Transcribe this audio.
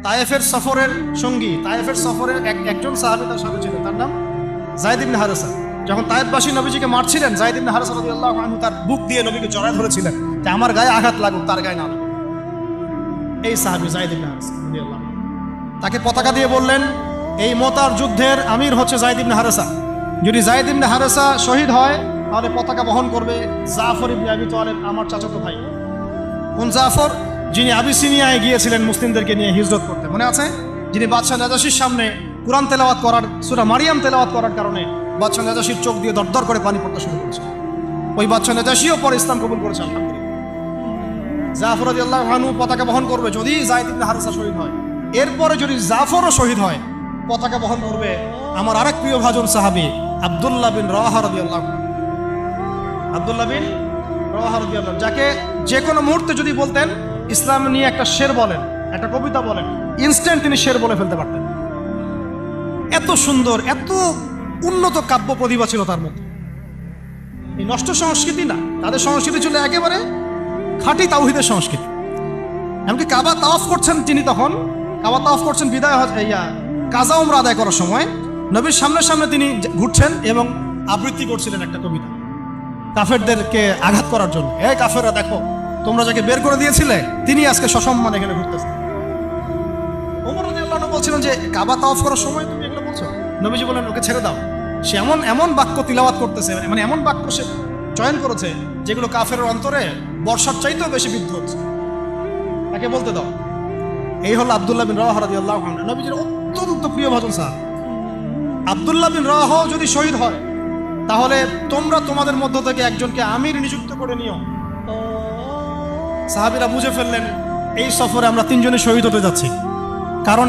তায়েফের সফরের সঙ্গী, তায়েফের সফরের একজন সাহাবী তার সাথে ছিলেন, তার নাম যায়েদ ইবনে হারেসা। যখন তায়েফবাসী নবীজিকে মারছিলেন, যায়েদ ইবনে হারেসা রাদিয়াল্লাহু আনহু তার বুক দিয়ে নবীকে জড়ায় ধরেছিলেন যে আমার গায়ে আঘাত লাগুক, তার গায়ে না লাগুক। এই সাহাবী যায়েদ ইবনে হারেসা রাদিয়াল্লাহু আনহু তাকে পতাকা দিয়ে বললেন, এই মোতার যুদ্ধের আমির হচ্ছে যায়েদ ইবনে হারেসা। যদি যায়েদ ইবনে হারেসা শহীদ হয় তাহলে পতাকা বহন করবে জাফর ইবনে আবি তালেব, আমার চাচাতো ভাই। কোন জাফর? যিনি আবিসিনিয়ায় গিয়েছিলেন মুসলিমদেরকে নিয়ে হিজরত করতে, মনে আছে? যিনি বাদশাহ নাজাশির সামনে কুরআন তেলাওয়াত করার, সূরা মারিয়াম তেলাওয়াত করার কারণে বাদশাহ নাজাশির চোখ দিয়ে দরদর করে পানি পড়তে শুরু করেছে। ওই বাদশাহ নাজাশিও পরে ইসলাম কবুল করেছে, আলহামদুলিল্লাহ। জাফর রাদিয়াল্লাহু আনহু পতাকা বহন করবে যদি যায়েদ ইবনে হারেসা শহীদ হয়। এরপরে যদি জাফরও শহীদ হয়, পতাকা বহন করবে আমার আরেক প্রিয় ভাজন সাহাবী আব্দুল্লাহ বিন রাওয়াহা রাদিয়াল্লাহু আনহু। আব্দুল্লাহ বিন রাওয়াহা রাদিয়াল্লাহু আনহু, যাকে যে কোনো মুহূর্তে যদি বলতেন ইসলাম নিয়ে একটা শের বলেন, একটা কবিতা বলেন, ইনস্ট্যান্ট তিনি শের বলে ফেলতে পারতেন। এত সুন্দর, এত উন্নত কাব্য প্রতিভা ছিল তার মধ্যে। এই নষ্ট সংস্কৃতি না, তাদের সংস্কৃতি ছিল একেবারে খাঁটি তাওহীদের সংস্কৃতি। এমনকি কাবা তাওয়াফ করছেন তিনি, তখন কাবা তাওয়াফ করছেন বিদায় কাজা উমরা আদায় করার সময় নবীর সামনে সামনে তিনি ঘুরছেন এবং আবৃত্তি করছিলেন একটা কবিতা কাফেরদেরকে আঘাত করার জন্য। এই কাফেররা দেখো, তোমরা যাকে বের করে দিয়েছিলে তিনি আজকে সসম্মানে এখানে ঘুরতেছেন। ওমর রাদিয়াল্লাহু আনহু বলছিলেন যে কাবা তাওয়াফ করার সময় তুমি এগুলো বলছো? নবীজি বলেন ওকে ছেড়ে দাও, সে এমন বাক্য তিলাওয়াত করতেছে, মানে এমন বাক্য সে চয়ন করেছে যেগুলো কাফের অন্তরে বর্ষার চাইতেও বেশি বিদ্ধ হচ্ছে, তাকে বলতে দাও। এই হলো আব্দুল্লাহ বিন রাওয়াহা রাদিয়াল্লাহু আনহু, নবীজির অত্যন্ত প্রিয় ভাজন সাহাবী। আব্দুল্লাহ বিন রাওয়াহা যদি শহীদ হয় তাহলে তোমরা তোমাদের মধ্য থেকে একজনকে আমির নিযুক্ত করে নিও। সাহাবীরা বুঝে ফেললেন এই সফরে আমরা তিনজনে শহীদ হতে যাচ্ছি, কারণ